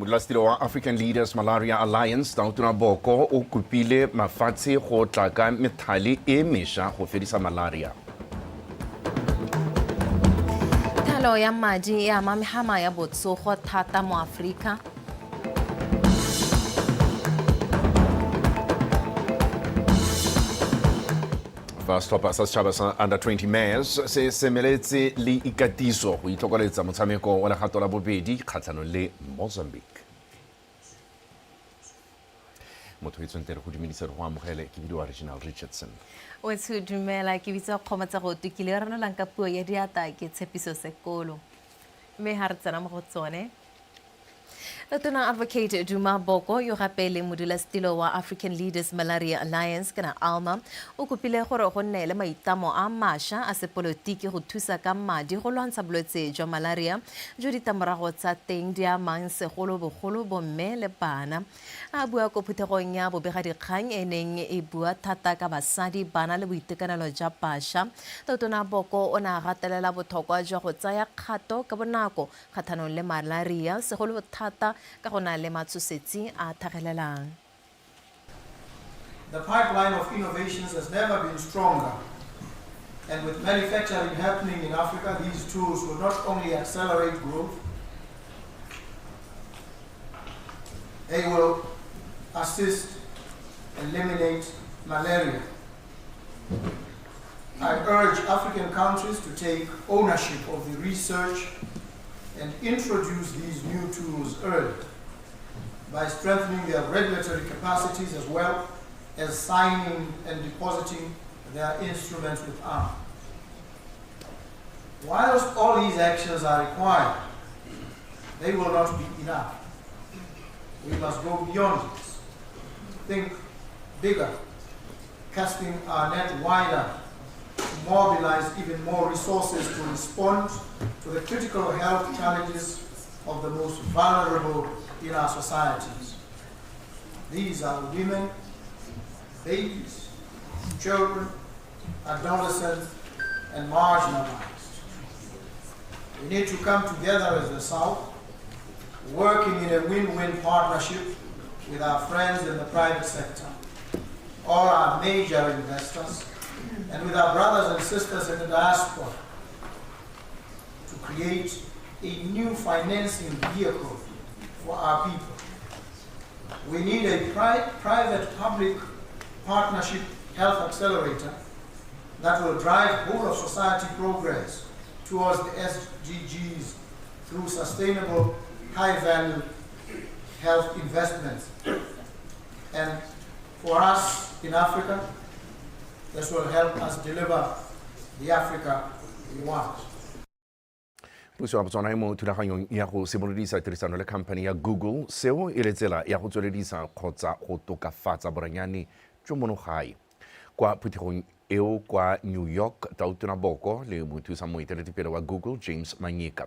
Modulasetilo wa African Leaders Malaria Alliance Tautuna Boko o kupile mafatshe go tla ka methale e mesha go fedisa malaria. Thalo ya madi ya mamihama ya botsogo thata mo Afrika. First Stopper sa setšhaba sa under 20 mayors se semeletse le ikatiso go itlhokoletsa motshameko wa legato la bobedi kgatlhanong le Mozambique. Motho e tsweng tere go dumedisa re go amogele ke bidiwa Regional Richardson. O tse dumela ke bitsa kgomatsa go tukile re nolang ka puo ya diata ke tshepiso sekolo. Me ha re tsena mo go tsone. Tona Advocate Duma Boko yo gape le modulasetilo wa African Leaders Malaria Alliance kana ALMA o kopile gore go nne le maitamo a masha a sepolotiki go thusa ka madi go lwantsha bolwetse jwa malaria jo ditlamorago tsa teng di amang segolobogolo bomme le bana. A bua ko phuthegong ya bobegadikgang e neng e bua thata ka basadi bana le boitekanelo jwa bašwa. Tona Boko o na gatelela botlhokwa jwa go tsaya kgato ka bonako kgatlhanong le malaria segolo thata. The pipeline of innovations has never been stronger, and with manufacturing happening in Africa, these tools will not only accelerate growth, they will assist eliminate malaria. I urge African countries to take ownership of the research and introduce these new tools early by strengthening their regulatory capacities as well as signing and depositing their instruments with ARM. Whilst all these actions are required, they will not be enough. We must go beyond this. Think bigger, casting our net wider, to mobilize even more resources to respond to the critical health challenges of the most vulnerable in our societies. These are women, babies, children, adolescents, and marginalized. We need to come together as the South, working in a win-win partnership with our friends in the private sector, all our major investors, and with our brothers and sisters in the diaspora to create a new financing vehicle for our people. We need a private-public partnership health accelerator that will drive whole of society progress towards the SDGs through sustainable, high-value health investments. And for us in Africa, this will help us deliver the Africa we want. Puso wa Botswana mo thulaganyong ya go simolodisa tirisano le company ya Google seo e le tsela ya go tsweledisa kgotsa go tokafatsa boranyane jo monogae. Kwa phuthegong eo kwa New York, Tautona Boko le mothusa moeteledipele wa Google James Manyika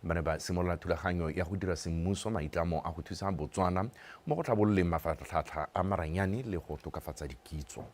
ba ne ba simolola thulaganyo ya go dira semmuso maitlamo a go thusa Botswana mo go tlhabololeng mafaratlhatlha a maranyane le go tokafatsa dikitso.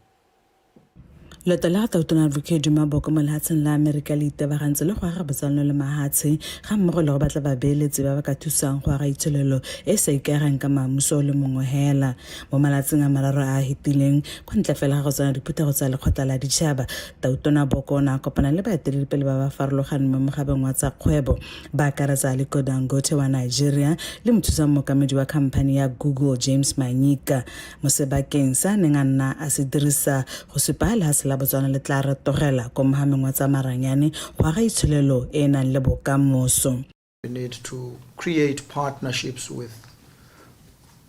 Latala Tautona Advocate Duma Boko malatseng la America le itebagantse le go aga botsalano le mahatshe ga mmogo le go batla babeeletsi ba ba ka thusang go aga itsholelo e sa ikaegang ka maamuso le mongwe hela mo malatseng a mararo a hetileng go ntle fela ga go tsena diphuthego tsa lekgotla la ditšhaba. Tautona Boko na kopana le baeteledipele ba ba farologaneng mo mogabeng wa tsa kgwebo ba akaretsa Aliko Dangote wa Nigeria le mothusa mookamedi wa khamphane ya Google James Manyika mo sebakeng sa neng a nna a se dirisa go supa la Botswana le tla re togela ko mohameng wa tsa maranyane go aga itsholelo e nang le bokamoso. We need to create partnerships with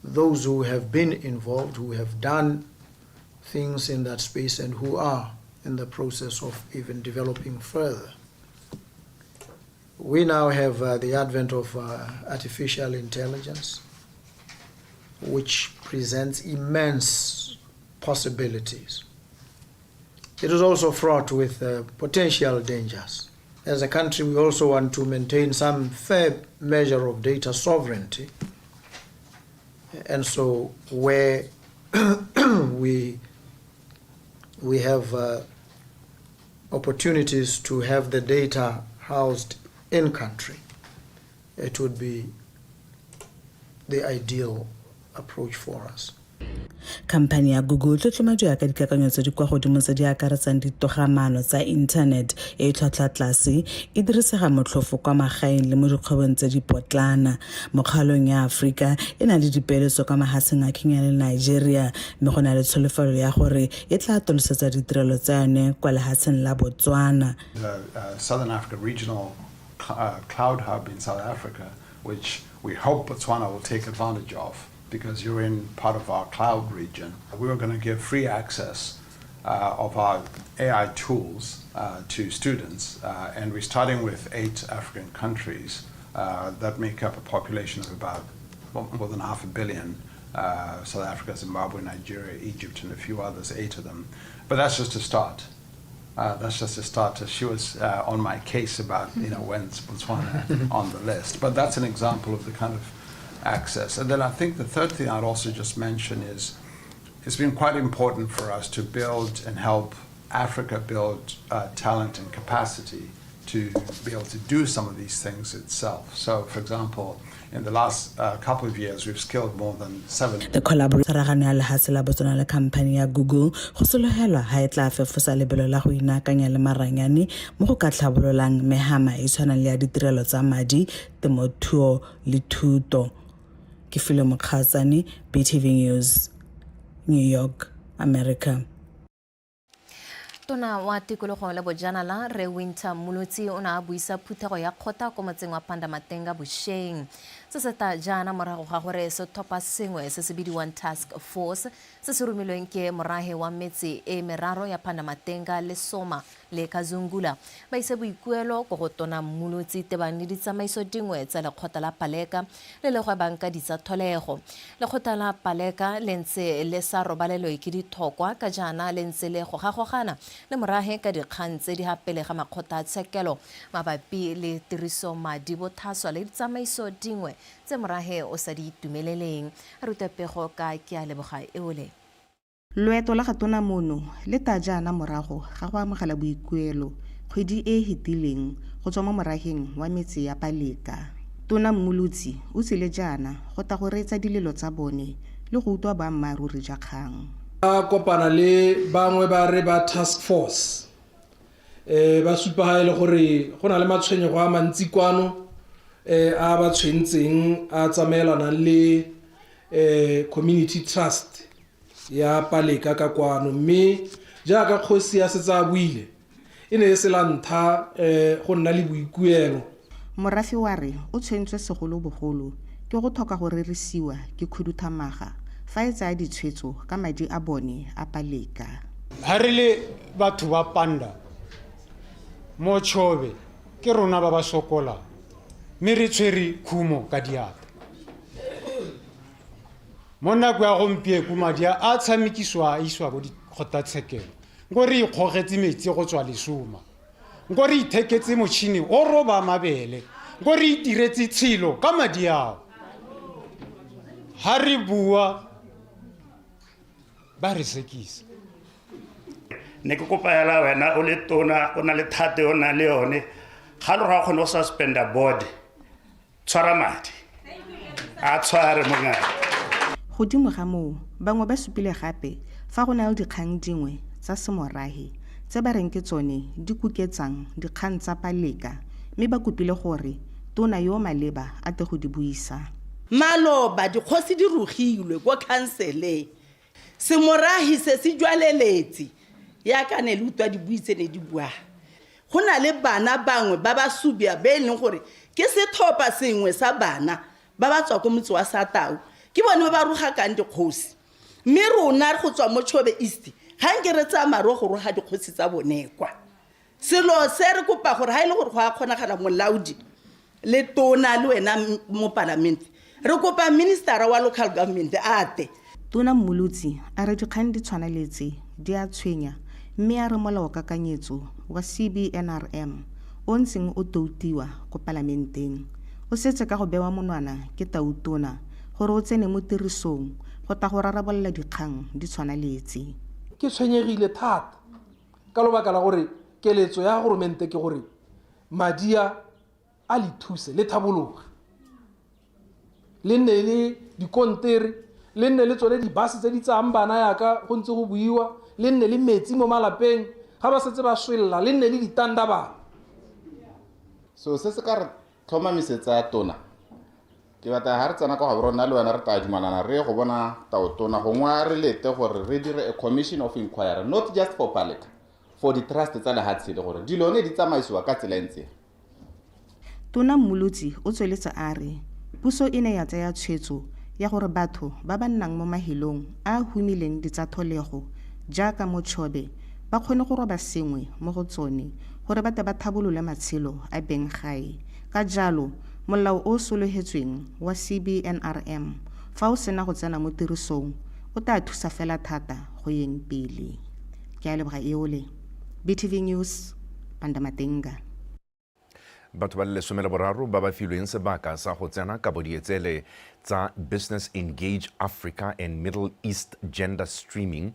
those who have been involved, who have done things in that space and who are in the process of even developing further. We now have the advent of artificial intelligence, which presents immense possibilities. It is also fraught with potential dangers. As a country, we also want to maintain some fair measure of data sovereignty. And so where we have opportunities to have the data housed in country, it would be the ideal approach for us. Khamphane ya Google tlotlomadio ka dikakanyo tse di kwa godimo tse di akaretsang ditogamaano tsa internet e tlhotlhwa tlase e dirisega motlhofo kwa magaeng le mo dikgwebong tse di potlana mo kgaolong ya Afrika e na le dipeeletso kwa mahatsheng a Kenya le Nigeria mme go na le tsholofelo ya gore e tla atolosetsa ditirelo tsa yone kwa lehatsheng la Botswana. The Southern Africa Regional Cloud Hub in South Africa, which we hope Botswana will take advantage of, because you're in part of our cloud region. We were going to give free access of our AI tools to students, and we're starting with 8 African countries that make up a population of about more than 500 million. South Africa, Zimbabwe, Nigeria, Egypt, and a few others, 8 of them. But that's just a start. That's just a start. She was on my case about when's Botswana on the list. But that's an example of the kind of access. And then I think the third thing I'd also just mention is it's been quite important for us to build and help Africa build talent and capacity to be able to do some of these things itself. So, for example, in the last couple of years, we've skilled more than 7. The collaboration ya lehatshe la Botswana le khamphane ya Google go solohelwa ha e tla fefosa lebelo la go inakanya le maranyane mo go ka tlhabololang mehama e tshwanang le ya ditirelo tsa madi, temothuo le thuto. Ke Filo Mokhatsane, BTV News, New York, America. Tona wa tikologo le bojanala re Winter Mulotsi o na a buisa phuthego ya kgota ko motseng wa Pandamatenga Bosheng. Se se ta jana morago ga gore sethopa sengwe se se bidiwang task force se se romilweng ke morahe wa metsi e meraro ya Pandamatenga le Soma le Kazungula ba ise boikuelo go go Tona Mulotsi tebang le ditsamaiso dingwe tsa lekgotla la Paleka le le go banka ditsa tholego lekgotla la Paleka le ntse le sa robalelwe ke dithokwa ka jana le ntse le go gagogana le morahe ka dikgang tse di hapele ga makgotla a tshekelo mabapi le tiriso madi bothaswa le ditsamaiso dingwe tse morahe o sa di itumeleleng a rutepego ka ke a leboga eole. Loeto la gatona mono le ta jana morago ga go amogela boikuelo kgwedi e hitileng go tswa mo moraheng wa metsi ya Paleka. Tona Mulotsi o tsile jana go ta go reetsa dilelo tsa bone le go utwa ba mmaruri ja kgang. A kopana le bangwe ba re ba task force ba supa ile gore go na le matshwenyego a mantsi kwano a ba tshwentseng a tsamaelana le community trust ya Paleka ka kwano mme jaaka kgosi ya setsa buile e ne se la ntha go nna le boikuelo. Morafi wa re o tshwentswe segolo bogolo ke go thoka go rerisiwa ke khuduthamaga fa e tsaya ditshwetso ka madi a bone a Paleka. Ha re le batho ba Panda mo Chobe ke rona ba ba sokola mme re tshwere khumo ka diata mo nako ya gompieko madi a tshamekiswa a iswa go dikgotatshekelo ngo re ikgogetse metsi go tswa lesoma ngo re itheketse motšhini o roba mabele ngo re itiretse tshilo ka madi ao ha re bua ba re sekisa. Ne ke kopa yala wena o le tona o na le thate o na le yone ga lo ra khona o suspenda board tshwara madi a tshware mongaka. Godimo ga moo bangwe ba supile gape fa go na le dikgang dingwe tsa semorahe tse ba reng ke tsone di kuketsang dikgang tsa Paleka mme ba kopile gore tona yo maleba a te go di buisa. Maloba dikgosi di rugilwe go cancele semorahi se se jwaleletse ya ka ne le utwa di buitse ne di bua go na le bana bangwe ba ba subia be leng gore ke sethopa sengwe sa bana ba ba tswa ko motse wa Satau ke bone ba ruga kang dikgosi mme rona go tswa mo Chobe East ga nke re tsa maro go ruga dikgosi tsa bonekwa selo se re kopa gore ha ile gore go a kgonagala molaudi le tona le wena mo parliament re kopa minister wa local government ate. Tona Mulotsi a re dikgang di tshwaneletse di a tshwenya mme a re molao kakanyetso wa CBNRM o ntseng o toutiwa ko parlamenteng o setse ka go bewa monwana ke tautona gore o tsene mo tirisong go ta go rarabolla dikgang di tshwaneletse. Ke tshwenyegile thata ka lobaka la gore keletso ya governmente ke gore madia a le thuse le thabologa le nne le dikontere, le nne le tsone dibase tse di tsayang bana yaka go ntse go buiwa, le nne le metsi mo malapeng ga ba setse ba swella, le nne le ditandabana. So se se ka re tlhomamisetsa tona ke batla ha re tsena ka go rona le wena re tla dumalana re go bona tona gongwe a re lete gore re dire a commission of inquiry, not just for Paleka, for the trust tsa lehatshe le gore dilo ne di tsamaisiwa ka tsela ntse. Tona Mmolotsi o tsweletsa a re puso e ne ya tsaya tshwetso ya gore batho ba ba nnang mo mahelong a humileng ditsatlholego jaaka mo Tšhobe ba kgone go roba sengwe mo go tsone gore ba tle ba thabolole matshelo a beng gae. Ka jalo molao o sologetsweng wa CBNRM fa o sena go tsena mo tirisong o tla thusa fela thata go yeng pele. Ke a leboga eole, BTV News, Pandamatenga. Batho ba le 13 ba ba filweng sebaka sa go tsena ka bodietsele tsa Business Engage Africa and Middle East Gender Streaming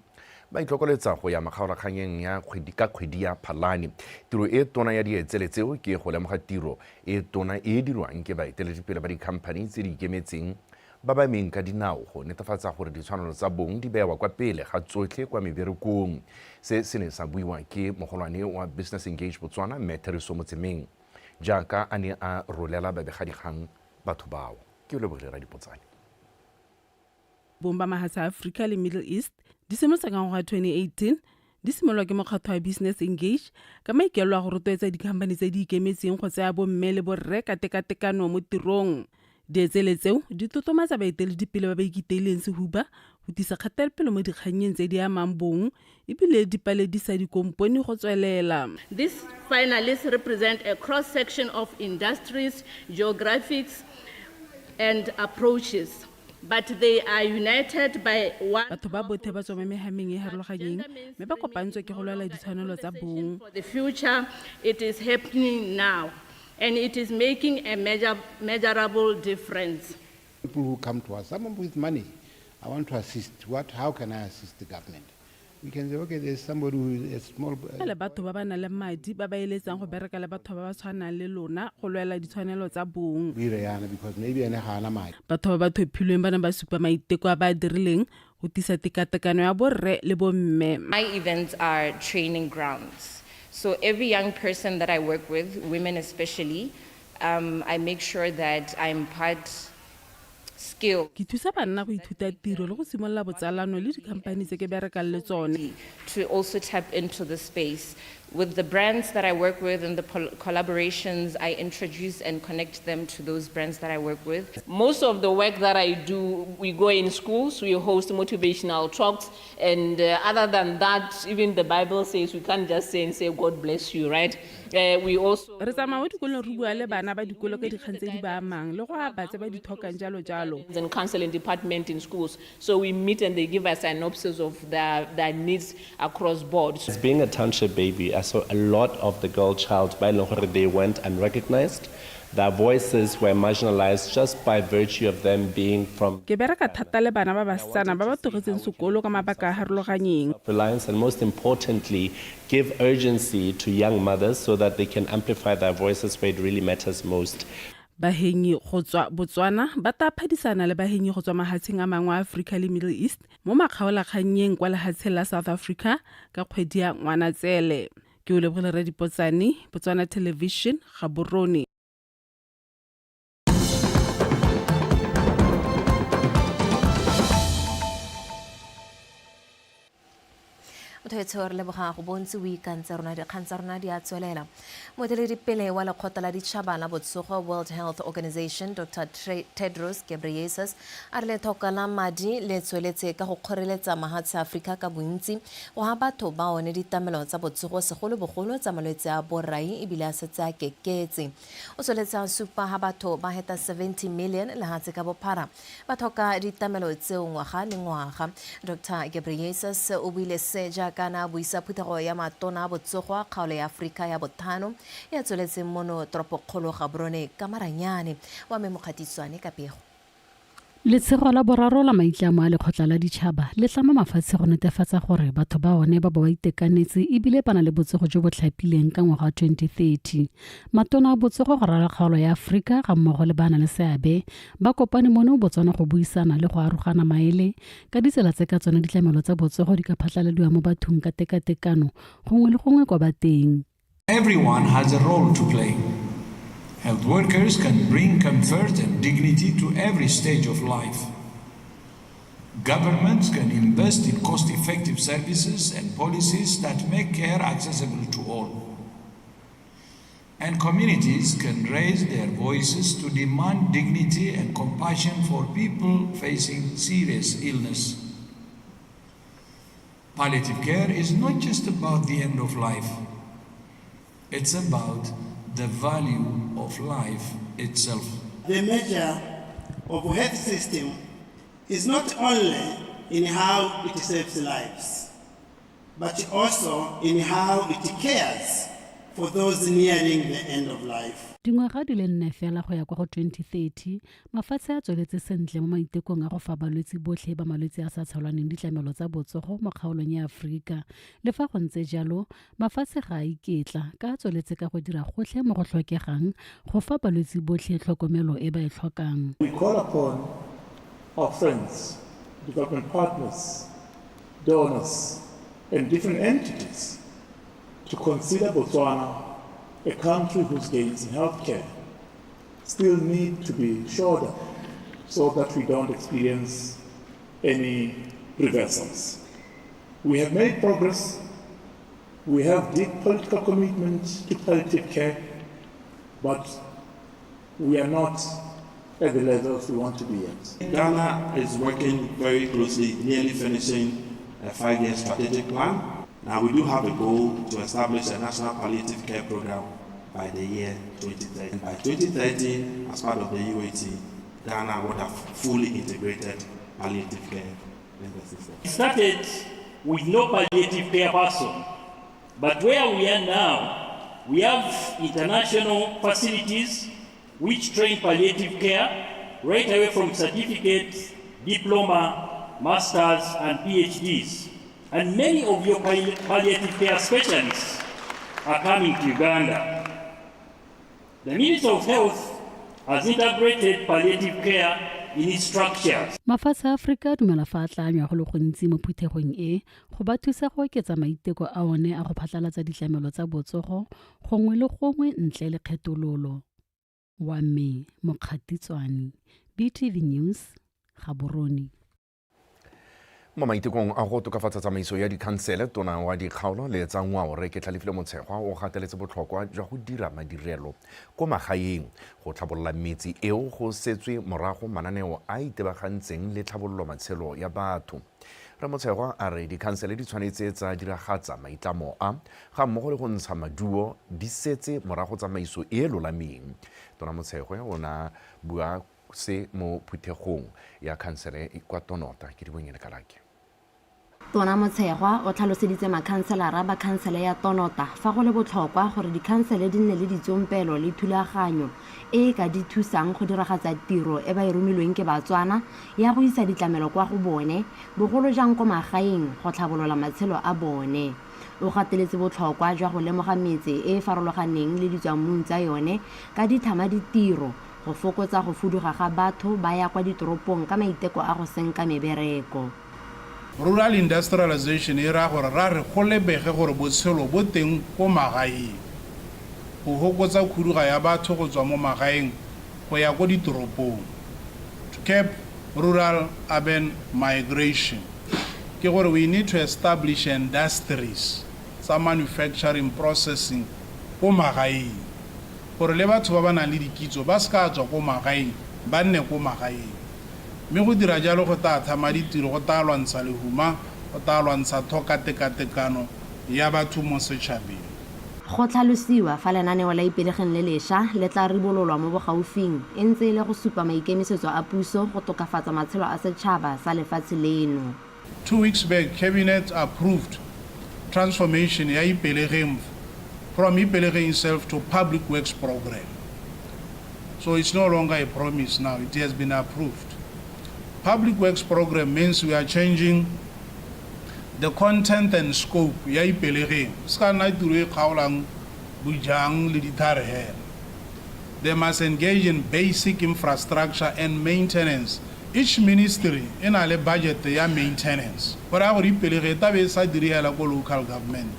ba itlokoletsa go ya makgaolakganyeng ya kgwedi ya Phalane. Tiro e tona ya dietsele tseo ke go lemoga tiro e tona e dirwang ke baeteledipele ba dikhamphani tse di ikemetseng ba ba meng ka dinao go netefatsa gore ditshwanelo tsa bong di bewa kwa pele ga tsotlhe kwa meberekong. Se ne sa buiwa ke mogolwane wa Business Engage Botswana Metheriso Motsemeng jaaka a ne a rolela babegadikgang batho bao. Ke le bogela dipotsane. Bomba mahasa Africa le Middle East di simolosa ka ngwaga 2018 di simolwa ke mokgatlho wa Business Engage ka maikelo a go rotloetsa dikhamphani tse di ikemetseng go tsaya bomme le borre ka tekatekano mo tirong. Dietsele tseo di totomatsa baeteledipele ba ba ikiteileng sehuba go tisa kgatelopele mo dikganyeng tse di amang bong ebile di paledisa dikomponi go tswelela. These finalists represent a cross-section of industries, geographics, and approaches. But they are united by one. Batho ba bothe ba tsoma mehameng e harologanyeng me ba kopantswe ke go lwela ditshwanelo tsa bong. For the future, it is happening now, and it is making a measurable difference. People who come to us, someone with money, I want to assist. How can I assist the government? We can say, okay, there's somebody who is a small. Le batho ba ba nang le madi ba ba eletsang go bereka le batho ba ba tshwanang le lona go lwela ditshwanelo tsa bong. Because maybe ene ga ana madi. Batho ba ba thopilweng ba na ba supa maiteko a ba dirileng go tisa tekatekano ya borre le bomme. My events are training grounds. So every young person that I work with, women especially, I make sure that I impart skill. Ke thusa banna go ithuta tiro le go simolola botsalano le dikhamphani tse ke berekang le tsone. To also tap into the space. With the brands that I work with and the collaborations, I introduce and connect them to those brands that I work with. Most of the work that I do, we go in schools, we host motivational talks, and other than that, even the Bible says we can't just say and say, God bless you, right? We also... Re tsamaya mo dikolong re bua le bana ba dikolo ka dikgang tse di ba amang le go batse ba di tlhokang jalo jalo. And counseling department in schools. So we meet and they give us synopsis of their needs across board. As being a township baby, I saw a lot of the girl child by Lahore, they went unrecognized. Their voices were marginalized just by virtue of them being from reliance, and most importantly, give urgency to young mothers so that they can amplify their voices where it really matters most. Bahenyi go tswa Botswana ba ta phadisana le bahenyi go tswa mahatsheng a mangwe a Africa le Middle East mo makgaolakganyeng kwa lehatsheng la South Africa ka kgwedi ya Ngwanatsele. Ke o lebogela re dipotsane Botswana Television Gaborone. Motho le boga go bontse o ikantse rona dikgang tsa rona di a tswelela. Moeteledipele wa lekgotla la ditšhaba la botsogo World Health Organization Dr. Tedros Ghebreyesus a re lethoka la madi le tsweletse ka go kgoreletsa mahatshe a Afrika ka bontsi go ha batho ba one ditamelo tsa botsogo segolobogolo tsa malwetse a borai ebile a setse a keketse. O tsweletsa supa ha batho ba heta 70 million lehatshe ka bophara ba thoka ditamelo tseo ngwaga le ngwaga. Dr. Ghebreyesus o buile se kana buisa phuthego ya matona a botsogo a kgaolo ya Afrika ya bothano ya tsweletseng mono toropokgolo Gaborone ka maranyane wa memokgatiswane ka pego. Letshego la boraro la maitlamo a lekgotla la ditšhaba le tlama mafatshe go netefatsa gore batho ba one ba ba itekanetse ebile ba na le botsogo jo bo tlhapileng ka ngwaga wa 2030. Matona a botsogo go rala kgaolo ya Aforika ga mmogo le bana le seabe ba kopane mono Botswana go buisana le go arogana maele ka ditsela tse ka tsona ditlamelo tsa botsogo di ka phatlaladiwa mo bathong ka tekatekano gongwe le gongwe kwa bateng. Everyone has a role to play. Health workers can bring comfort and dignity to every stage of life. Governments can invest in cost-effective services and policies that make care accessible to all. And communities can raise their voices to demand dignity and compassion for people facing serious illness. Palliative care is not just about the end of life. It's about the value of life itself. The measure of a health system is not only in how it saves lives, but also in how it cares for those nearing the end of life. Dingwaga di le 4 fela go ya kwa go 2030 mafatshe a tsweletse sentle mo maitekong a go fa balwetse botlhe ba malwetse a sa tsholwaneng ditlamelo tsa botsogo mo kgaolong ya Aforika. Le fa go ntse jalo mafatshe ga a iketla ka tsweletse ka go dira gotlhe mo go tlhokegang go fa balwetse botlhe tlhokomelo e ba e tlhokang. We call upon our friends, development partners, donors, and different entities to consider Botswana a country whose gains in healthcare still need to be shored up so that we don't experience any reversals. We have made progress. We have deep political commitment to palliative care, but we are not at the levels we want to be at. Ghana is working very closely, nearly finishing a 5-year strategic plan. Now we do have a goal to establish a national palliative care program by the year 2030. And by 2030, as part of the UAT, Ghana would have fully integrated palliative care in the system. We started with no palliative care person, but where we are now, we have international facilities which train palliative care right away from certificate, diploma, masters, and PhDs. And many of your palliative care specialists are coming to Uganda. The Ministry of Health has integrated palliative care in its structures. Mafatshe a Aforika dumela fa a tlanywa go le gontsi mo phuthegong e go ba thusa go oketsa maiteko a one a go phatlalatsa ditlamelo tsa botsogo gongwe le gongwe ntle le kgethololo. Wa me Mokgatitswane, BTV News, Gaborone. Mo maitekong a go tokafatsa tsamaiso ya dikhansele tona wa dikgaolo le tsa ngwao re ke Tlhalefile Motshekgwa o gateletse botlhokwa jwa go dira madirelo ko magaeng go tlhabolola metsi eo go setswe morago mananeo a itebagantseng le tlhabololo matshelo ya batho. Re Motshekgwa a re dikhansele di tshwanetse tsa diragatsa maitlamo a ga mmogo le go ntsha maduo di setse morago tsamaiso e lolameng. Tona Motshekgwa o na bua se mo phuthegong ya khansele kwa Tonota ke di bonyele kalake. Tona Motshekgwa o tlhaloseditse makhanselara ba khansele ya Tonota fa go le botlhokwa gore dikhansele di nne le ditsompelo le thulaganyo e ka di thusang go diragatsa tiro e ba e romilweng ke Batswana ya go isa ditlamelo kwa go bone bogolo jang ko magaeng go tlhabolola matshelo a bone. O gateletse botlhokwa jwa go lemoga metse e farologaneng le ditswammung tsa yone ka dithama ditiro go fokotsa go fuduga ga batho ba ya kwa ditoropong ka maiteko a go senka mebereko. Rural industrialization e ra gore ra re go lebege gore botshelo bo teng ko magaeng go hokotsa khuduga ya batho go tswa mo magaeng go ya go ditoropong. To cap rural urban migration ke gore we need to establish industries tsa manufacturing processing ko magaeng gore le batho ba ba nang le dikitso ba ska tswa ko magaeng ba nne ko magaeng. Me go dira jalo go thama ditiro go lwantsha lehuma go lwantsha tlhokatekatekano ya batho mo setšhabeng. Go tlhalosiwa fa lenaneo la ipelegeng le lešwa le tla ribololwa mo bogaufing e ntse le go supa maikemisetso a puso go tokafatsa matshelo a setšhaba sa lefatshe leno. 2 weeks back, Cabinet approved transformation ya ipelegeng from ipelegeng itself to public works program. So it's no longer a promise now, it has been approved. public works program means we are changing the content and scope ya ipelegeng ska na tiro e kgaolang bujang le dithare hela. They must engage in basic infrastructure and maintenance. Each ministry in a budget ya maintenance. But our ipelege tabe sa direla ko local government.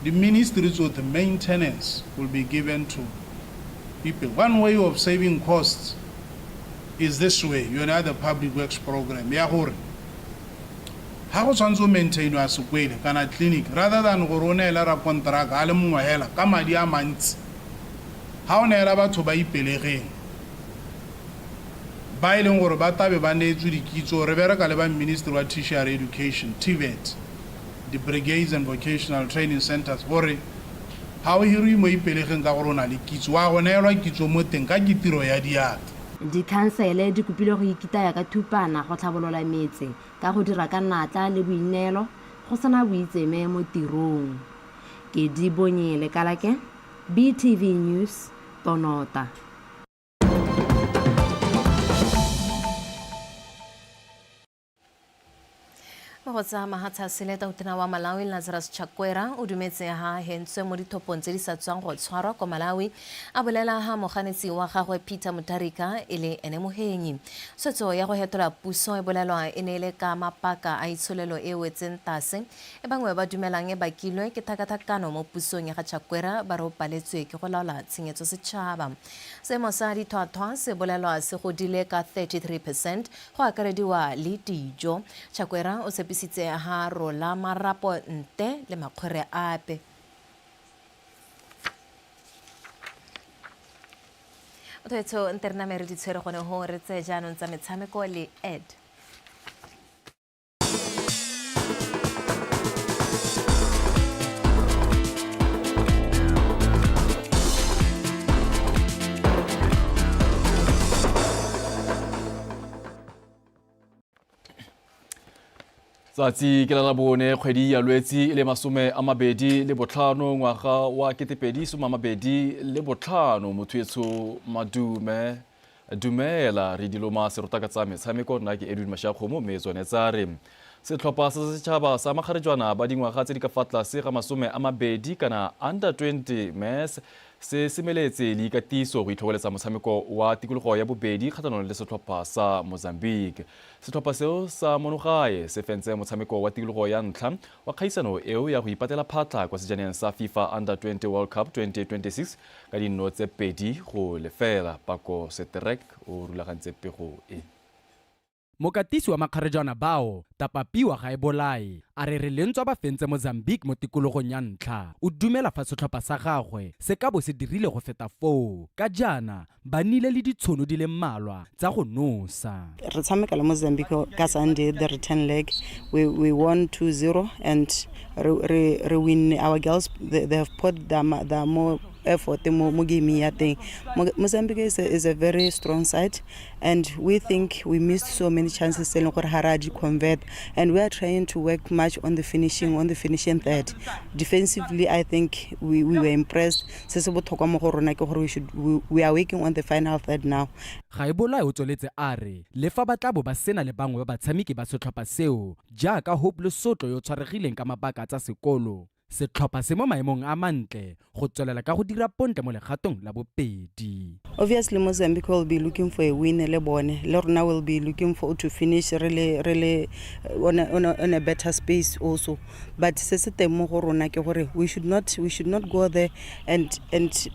The ministries with maintenance will be given to people. One way of saving costs is this way. You know the public works program. Ya gore ha go tshwanetse maintain wa sekwele kana clinic rather than go ronela ra contract a le mongwe hela ka madi a mantsi. Ha o neela batho ba ipelegeng ba ileng gore ba tabe ba neetswe dikitso re bereka le ba ministry wa tertiary education TVET, the brigades and vocational training centers gore ha o hirwe mo ipelegeng ka gore o na le kitso wa go neelwa kitso mo teng ka kitiro ya diatla. Dikhansele di kopile go ikitaya ka thupana go tlhabolola metse ka go dira ka natla le boinelo go sana boitseme mo tirong. Ke di bonyele kalake BTV News Tonota. Mogotsa mahatsa seleta utena wa Malawi Lazarus Chakwera o dumetse ha hentswe mo dithopong tse di sa tswang go tshwarwa ko Malawi a bolela ha moganetsi wa gagwe Peter Mutharika ele ene mohenyi. Setso ya go hetola puso e bolelwa e ne le ka mapaka a itsholelo e wetseng tase e bangwe ba dumelang e bakilwe ke thakathakano mo pusong ya ga Chakwera ba ro paletswe ke go laola tshenyetso setšhaba. Seemo sa dithwathwa se bolelwa se godile ka 33% go akarediwa le dijo. Chakwera o bisitse ha rola marapo nte le makgwere ape. O tshwetso nterna mere di tshwere gone ho re tse jaanong tsa metshameko le Ed. Tsatsi ke la bone kgwedi ya LWETSE le masome a mabedi le botlhano ngwaga wa 2025 mothuetso madume dumela re diloma serota ka tsa metshameko nna ke Edwin Mashakgomo mme tsone tsa re setlhopha sa setšhaba sa makgarejwana ba dingwaga tse di ka fa tlase ga masome a mabedi kana under 20 mes se semeletse le ikatiso go itlhokoletsa motshameko wa tikologo ya bobedi kgatlhanong le setlhopha sa Mozambique. Setlhopha seo sa monogae se fentse motshameko wa tikologo ya ntlha wa kgaisano eo ya go ipatela phatla kwa sejaneng sa FIFA Under 20 World Cup 2026 ka dinno tse 2-0. Pako Seterek o rulagantse pego e. Mokatisi wa makgarejana bao tapapiwa ga e bolae a re lentswa ba fentse Mozambique mo tikologong ya ntlha o dumela fa setlhopha sa gagwe se ka bo se dirile go feta foo ka jana ba nile le ditshono di le mmalwa tsa go nosa. Re tshameka le Mozambique ka Sunday the return leg we won 2-0 and re win our girls they have put the more effort mo game ya thing. Mozambique is a very strong side and we think we missed so many chances in Haraji convert and we are trying to work much on the finishing third. Defensively I think we were impressed. We are working on the final third now. Ga e bolae o tsweletse a re le fa ba tla bo ba sena le bangwe ba batshameki ba setlhopha seo jaaka Hope Lesotho yo tshwaregileng ka mabaka tsa sekolo. Setlhopha se mo maemong a mantle go tswelela ka go dira pontle mo legatong la bobedi. Obviously Mozambique will be looking for a win le bone. Lorna will be looking for to finish really on a better space also. But se se teng mo go rona ke gore we should not go there and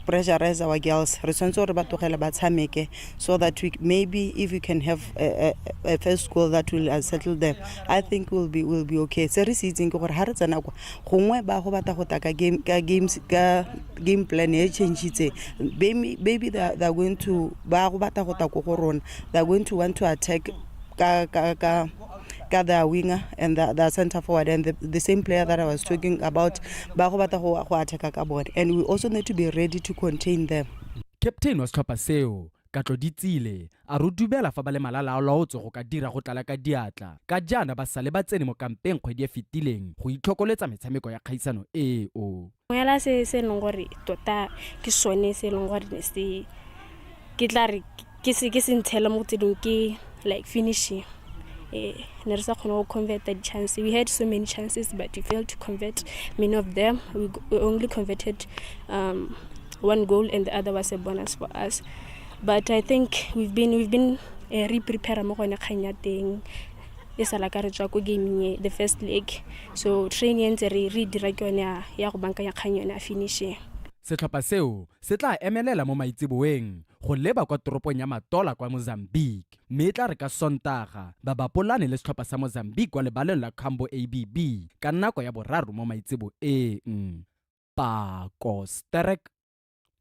pressurize our girls. Re tshwanetse gore ba tlogela ba tshameke so that we maybe if we can have a first goal that will settle them. I think we'll be okay. Se re se itseng ke gore ha re tsena kwa gongwe ba go batla go taka game plan e change maybe they are going to ba go batla go taka go rona they are going to want to attack ka the winger and the center forward and the same player that I was talking about ba go batla go attack ka bone and we also need to be ready to contain them. Captain wa setlhopha seo Katlo Ditsile a rutubela fa ba le malala a laotso go ka dira go tlala ka diatla ka jana ba sale ba tsene mo kampeng kgwedi e fetileng go itlhokoletsa metshameko ya kgaisano eo. Ngela se leng gore tota ke sone se leng gore se ke tla re ke se ntshela mo tseding ke like finishing ne re sa kgone go converta di-chance. We had so many chances but we failed to convert many of them. We only converted 1 goal and the other was a bonus for us. But I think we've been re-prepare mo gone kgang ya teng e sala ka re tswa ko gaming the first leg. So training ntse re dira ke yone ya go bankanya kgang yone a finishing. Setlhopha seo se tla emelela mo maitseboeng go leba kwa toropong ya Matola kwa Mozambique mme tla re ka Sontaga ba bapolane le setlhopha sa Mozambique kwa lebaleng la Campo ABB ka nako ya boraro mo maitseboeng. Pako Sterek,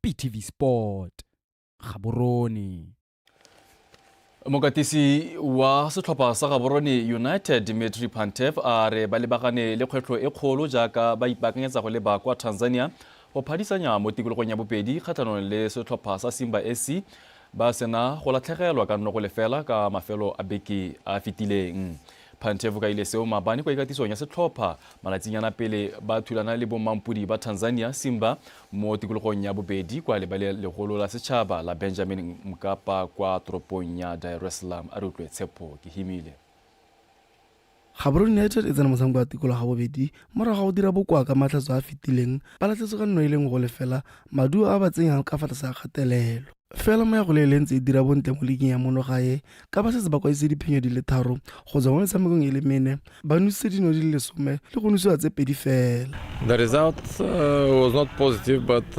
PTV Sport, Gaborone. Mokatisi wa setlhopha sa Gaborone United Dimitri Pantev a re ba lebagane le kgwetlho e kgolo jaaka ba ipaakanyetsa go leba kwa Tanzania go phadisanya mo tikologong ya bobedi kgatlhanong le setlhopha sa Simba SC ba sena go latlhegelwa ka nno go lefela ka mafelo a beke a fitileng. Pantev ka ile seo maabane kwa ikatisong ya setlhopha malatsinyana pele ba thulana le bomampudi ba Tanzania Simba mo tikologong ya bobedi kwa lebale legolo la setšhaba la Benjamin Mkapa kwa toropong ya Dar es Salaam. A re utlwe tshepo ke himile. Gaborone United e tsena motshameko wa tikologo ga bobedi morago ga go dira bokoa ka matlhatso a fitileng ba latlhetswe ka nno e leng go lefela maduo a ba tsenyang ka fa tlase ga kgatelelo. Fela mo ya go lelentse e dira bontle mo ligeng ya monogae ka ba setse ba kwaise diphenyo di le 3 go tswa mo metshamekong e le 4 ba nusitse dino di le 10 le go nusiwa tse 2 fela. The result was not positive, but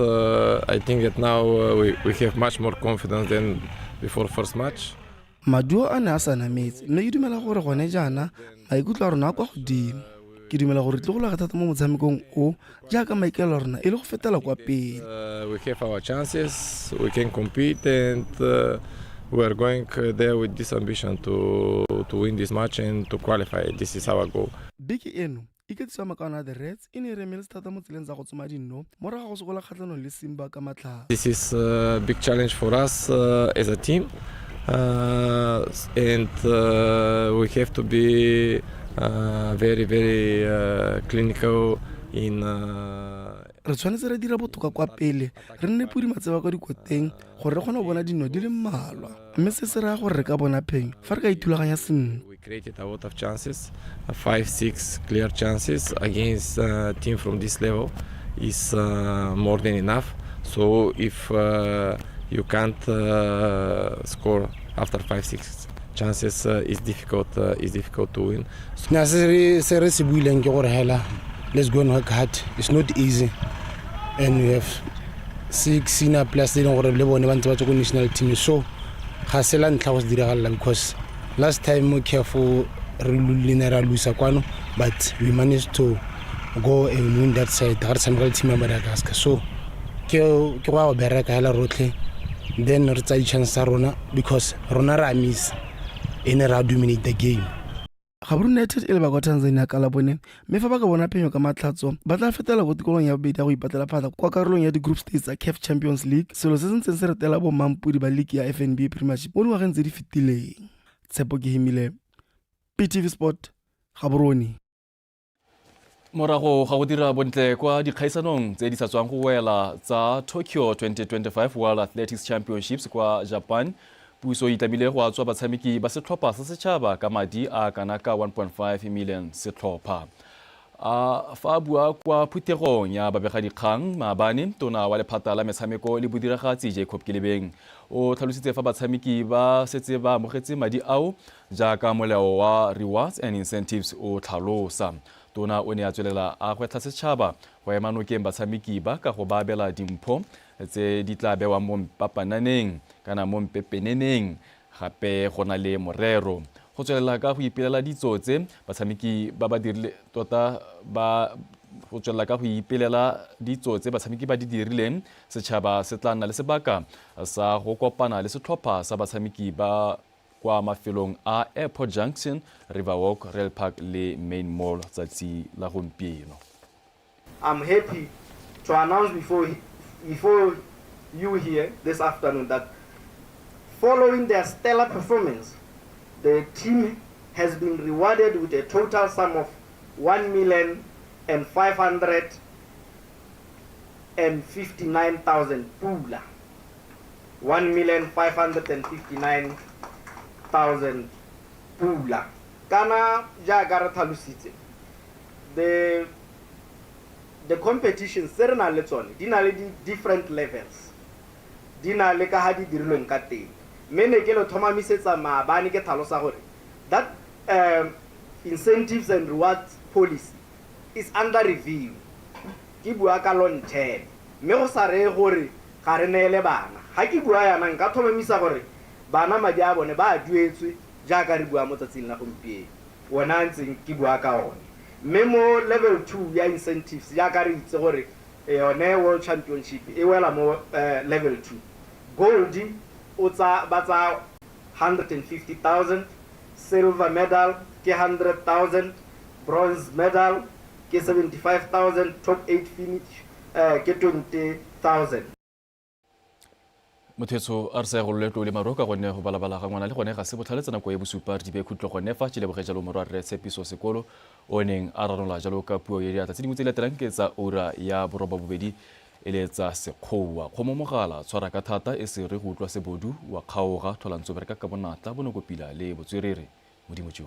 I think that now we have much more confidence than before first match. Maduo a ne a sa nametse mme ke dumela gore gone jaana maikutlo a rona a kwa godimo. Ke dumela gore tle go laga thata mo motshamekong o jaaka maikelo a rona e le go fetela kwa pele. We have our chances, we can compete, and we are going there with this ambition to win this match and to qualify. This is our goal. Beke eno iketiso ya makana the Reds e ne re emele thata mo tseleng tsa go tsoma dinno morago go sokola kgatlhanong le Simba ka matlha. This is a big challenge for us as a team, and we have to be very, very clinical in re tshwanetse re dira botoka kwa pele re nne pudi matseba kwa dikoteng gore re kgone go bona dino di le mmalwa mme se se raya gore re ka bona phenyo fa re ka ithulaganya sentle. We created a lot of chances, 5-6 clear chances against a team from this level is more than enough. So if you can't score after 5-6 chances, is difficult to win. Na se re se buileng ke gore hela let's go and work hard. It's not easy, and we have 6 senior players le gore le bone ba ntse ba tswa go national team, so ga se la ntla go se diragala because last time we careful re linera lusa kwano, but we managed to go and win that side ga re tshameka team ya Madagascar. So ke go bereka hela rotlhe, then re tsa chance sa rona because rona ra miss in a dominate the game. Gaborone United e le ba kwa Tanzania ka Labone mme fa ba ka bona phenyo ka matlhatso ba tla fetela go tikolong ya bobedi ya go ipatela phata kwa karolong ya di-group states tsa CAF Champions League, selo se sentseng se retela bomampudi ba league ya FNB Premiership mo dingwageng tse di fetileng. Tshepo ke himile, PTV Sport, Gaborone. Morago ga go dira bontle kwa dikgaisanong tse di sa tswang go wela tsa Tokyo 2025 World Athletics Championships kwa Japan, puso e itamile go atswa batshameki ba setlhopha sa setšhaba ka madi a kana ka 1.5 million setlhopha. Fa bua kwa phuthegong ya babegadikgang maabane tona wa lephata la metshameko le bodiragatsi Jacob Kilebeng o tlhalositse fa batshameki ba setse ba amogetse madi ao jaaka molao wa rewards and incentives o tlhalosa. Tona o ne a tswelela a gwetlha setšhaba go ema nokeng batshameki ba ka go babela dimpho tse di tla bewang mo papananeng kana mo pepeneneng gape go na le morero go tswelela ka go ipelela ditsotse batshameki ba ba dirile tota ba go tswelela ka go ipelela ditsotse batshameki ba di dirileng setšhaba se tla nna le sebaka sa go kopana le setlhopha sa batshameki ba kwa mafelong a Airport Junction, Riverwalk, Rail Park le Main Mall tsatsi la gompieno. I'm happy to announce before you here this afternoon that following their stellar performance, the team has been rewarded with a total sum of 1,559,000 pula. 1,559,000 pula. kana jaaka re tlhalositse the competitions tse re nang le tsone di na le different levels, di na le ka ha di dirilweng ka teng. Mme ne ke le thomamisetsa maabane ke tlhalosa gore that incentives and rewards policy is under review, ke bua ka long term, mme go sa reye gore ga re neele bana. Ga ke bua yana nka thomamisa gore bana madi a bone ba a duetswe jaaka re bua mo tsatsing la gompieno, wona ntseng ke bua ka one. Mme mo level 2 ya incentives jaaka re itse gore yone world championship e wela mo level 2. Gold o tsa ba tsa 150,000, silver medal ke 100,000, bronze medal ke 75,000, top 8 finish ke 20,000. mothetso a re sa go letlo le maroka gone go balabala ga ngwana le gone ga se botlhaletsana ko e bosupa re dibe khutlo gone fa tshile boge jalo morwa re tshepiso sekolo o neng a ranola jalo ka puo ye diata tse dingwe tse latelang ke tsa ura ya boroba bobedi e le tsa sekgowa kgomo mogala tshwara ka thata e se re go utlwa sebodu wa kgaoga thola ntse bereka ka bonatla bonokopila le botswerere modimo jo.